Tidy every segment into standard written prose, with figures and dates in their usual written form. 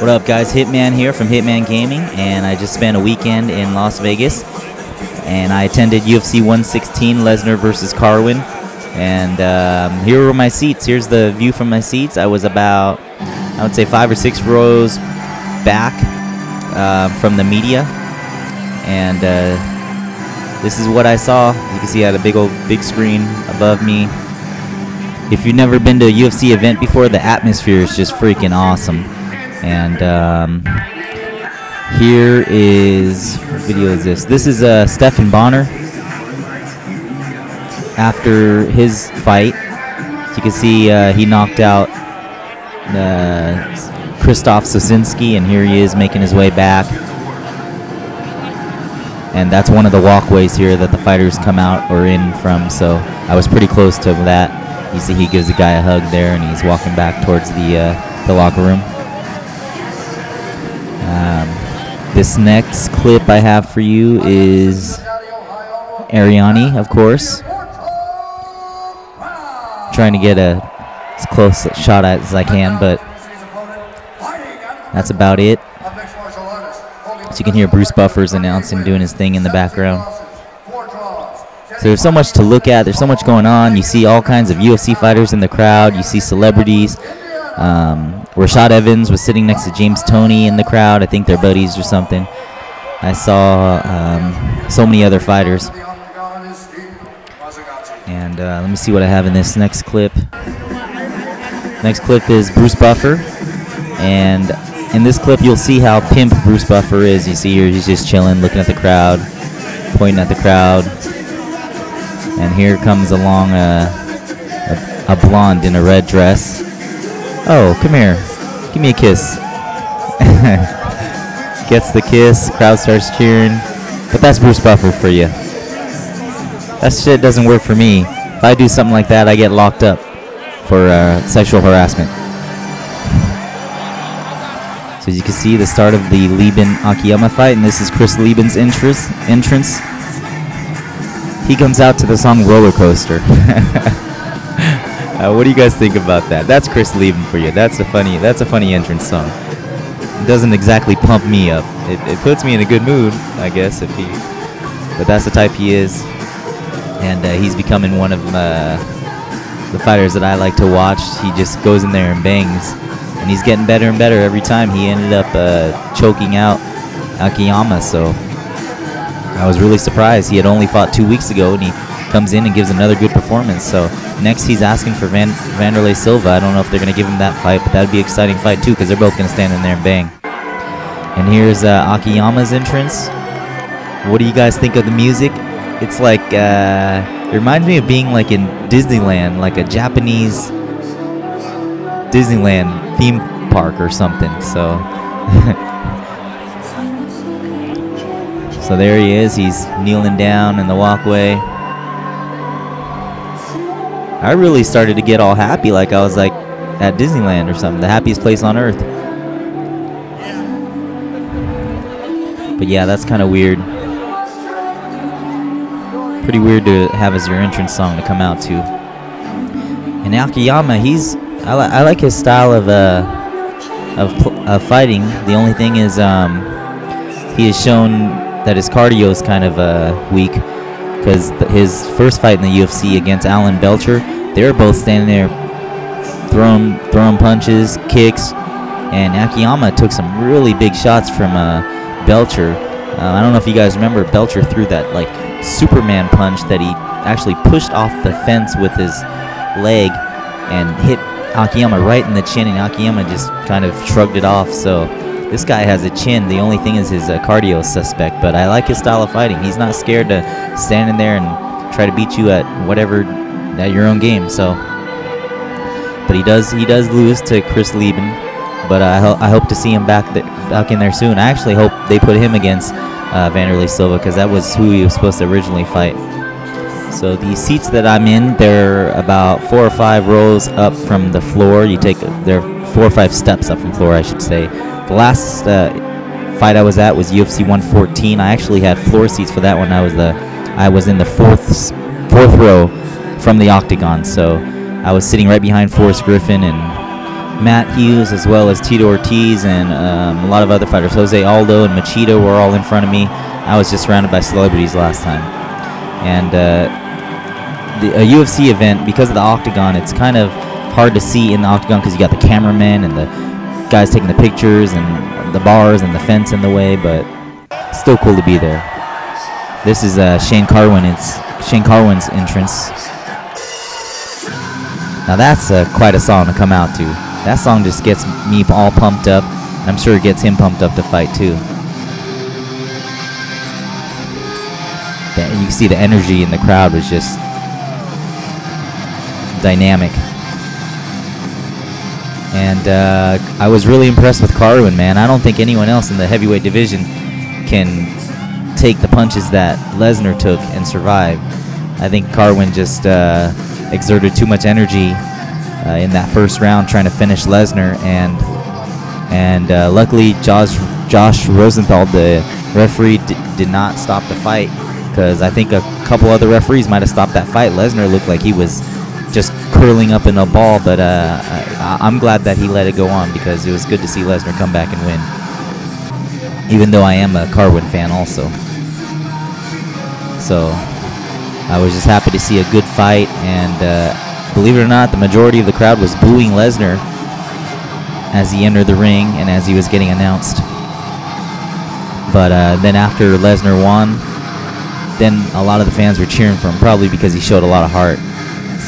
What up, guys? Hitman here from Hitman Gaming, and I just spent a weekend in Las Vegas, and I attended UFC 116, Lesnar versus Carwin, and here were my seats. Here's the view from my seats. I was about, I would say, 5 or 6 rows back from the media, and this is what I saw. You can see I had a big screen above me. If you've never been to a UFC event before, the atmosphere is just freaking awesome. And here is, what video is this? This is Stephan Bonner after his fight. As you can see, he knocked out Krzysztof Sosinski, and here he is making his way back. And that's one of the walkways here that the fighters come out or in from, so I was pretty close to that. You see he gives the guy a hug there, and he's walking back towards the locker room. This next clip I have for you is Ariani, of course. Trying to get as close a shot as I can, but that's about it. So you can hear Bruce Buffer's announcing, doing his thing in the background. So there's so much to look at. There's so much going on. You see all kinds of UFC fighters in the crowd. You see celebrities. Rashad Evans was sitting next to James Toney in the crowd. I think they're buddies or something. I saw so many other fighters. And let me see what I have in this next clip. Next clip is Bruce Buffer. And in this clip, you'll see how pimp Bruce Buffer is. You see here, he's just chilling, looking at the crowd, pointing at the crowd. And here comes along a blonde in a red dress. Oh, come here. Give me a kiss. Gets the kiss. The crowd starts cheering. But that's Bruce Buffer for you. That shit doesn't work for me. If I do something like that, I get locked up for sexual harassment. So as you can see, the start of the Lieben-Akiyama fight, and this is Chris Lieben's entrance. He comes out to the song Roller Coaster. What do you guys think about that? That's Chris Lieben for you. That's a funny entrance song. It doesn't exactly pump me up. It puts me in a good mood, I guess, but that's the type he is. And he's becoming one of the fighters that I like to watch. He just goes in there and bangs. And he's getting better and better every time. He ended up choking out Akiyama, so I was really surprised. He had only fought 2 weeks ago, and he comes in and gives another good performance. So next he's asking for Vanderlei Silva. I don't know if they're going to give him that fight, but that would be an exciting fight too, because they're both going to stand in there and bang. And here's Akiyama's entrance. What do you guys think of the music? It's like, it reminds me of being like in Disneyland, like a Japanese Disneyland theme park or something. So so there he is. He's kneeling down in the walkway. I really started to get all happy, like I was like at Disneyland or something, the happiest place on earth. But yeah, that's kind of weird. Pretty weird to have as your entrance song to come out to. And Akiyama, I like his style of fighting. The only thing is he has shown that his cardio is kind of weak, because his first fight in the UFC against Alan Belcher, they were both standing there throwing punches, kicks, and Akiyama took some really big shots from Belcher. I don't know if you guys remember, Belcher threw that like Superman punch that he actually pushed off the fence with his leg and hit Akiyama right in the chin, and Akiyama just kind of shrugged it off. So this guy has a chin. The only thing is his cardio is suspect, but I like his style of fighting. He's not scared to stand in there and try to beat you at whatever, at your own game. So, but he does lose to Chris Lieben, but I hope to see him back in there soon. I actually hope they put him against Vanderlei Silva, because that was who he was supposed to originally fight. So the seats that I'm in, they're about 4 or 5 rows up from the floor. They're 4 or 5 steps up from floor, I should say. The last fight I was at was UFC 114. I actually had floor seats for that one. I was in the fourth row from the octagon, so I was sitting right behind Forrest Griffin, and Matt Hughes, as well as Tito Ortiz, and a lot of other fighters. Jose Aldo and Machida were all in front of me. I was just surrounded by celebrities last time. And a UFC event, because of the octagon, it's kind of hard to see in the octagon because you got the cameramen and the guys taking the pictures and the bars and the fence in the way, but still cool to be there. This is Shane Carwin. It's Shane Carwin's entrance. Now that's quite a song to come out to. That song just gets me all pumped up. I'm sure it gets him pumped up to fight too. You can see the energy in the crowd was just dynamic. And I was really impressed with Carwin, man. I don't think anyone else in the heavyweight division can take the punches that Lesnar took and survive. I think Carwin just exerted too much energy in that first round trying to finish Lesnar, and luckily Josh Rosenthal, the referee, did not stop the fight, because I think a couple other referees might have stopped that fight. Lesnar looked like he was just curling up in a ball, but I'm glad that he let it go on, because it was good to see Lesnar come back and win, even though I am a Carwin fan also. So I was just happy to see a good fight, and believe it or not, the majority of the crowd was booing Lesnar as he entered the ring and as he was getting announced. But then after Lesnar won, then a lot of the fans were cheering for him, probably because he showed a lot of heart.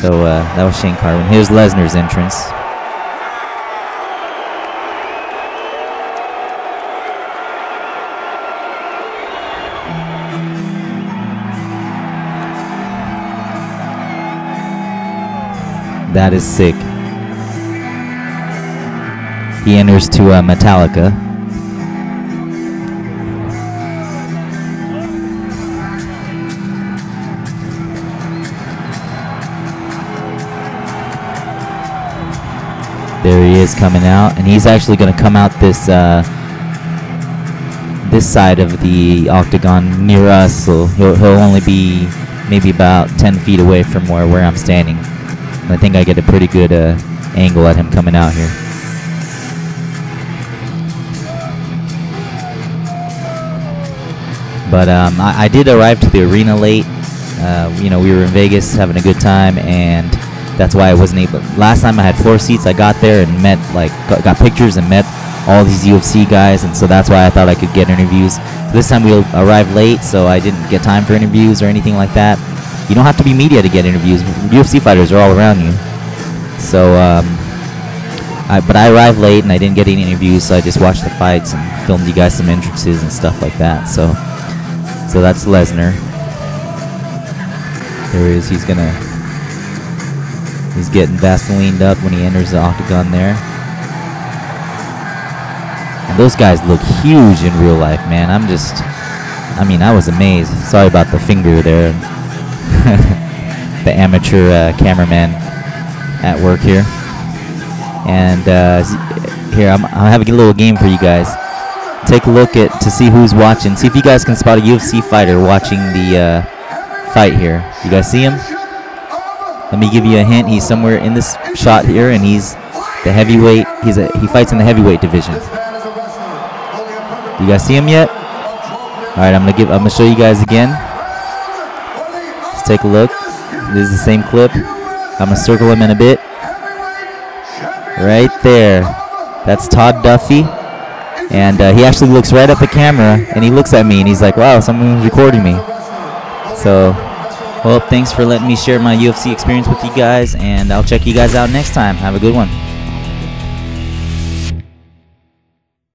So that was Shane Carwin. Here's Lesnar's entrance. That is sick. He enters to Metallica. There he is coming out, and he's actually going to come out this this side of the octagon near us, so he'll only be maybe about 10 feet away from where I'm standing. I think I get a pretty good angle at him coming out here. But I did arrive to the arena late. You know, we were in Vegas having a good time, and that's why I wasn't able. Last time I had 4 seats. I got there and met, got pictures and met all these UFC guys, and so that's why I thought I could get interviews. This time we arrived late, so I didn't get time for interviews or anything like that. You don't have to be media to get interviews. UFC fighters are all around you. So, but I arrived late and I didn't get any interviews, so I just watched the fights and filmed you guys some entrances and stuff like that. So that's Lesnar. There he is. He's getting Vaselined up when he enters the octagon there. And those guys look huge in real life, man. I was amazed. Sorry about the finger there. The amateur cameraman at work here. And here, I'm having a little game for you guys. Take a look to see who's watching. See if you guys can spot a UFC fighter watching the fight here. You guys see him? Let me give you a hint. He's somewhere in this shot here, and he's the heavyweight. He fights in the heavyweight division. You guys see him yet? All right, I'm gonna show you guys again. Let's take a look. This is the same clip. I'm gonna circle him in a bit. Right there. That's Todd Duffy, and he actually looks right at the camera, and he looks at me, and he's like, "Wow, someone's recording me." So, well, thanks for letting me share my UFC experience with you guys, and I'll check you guys out next time. Have a good one.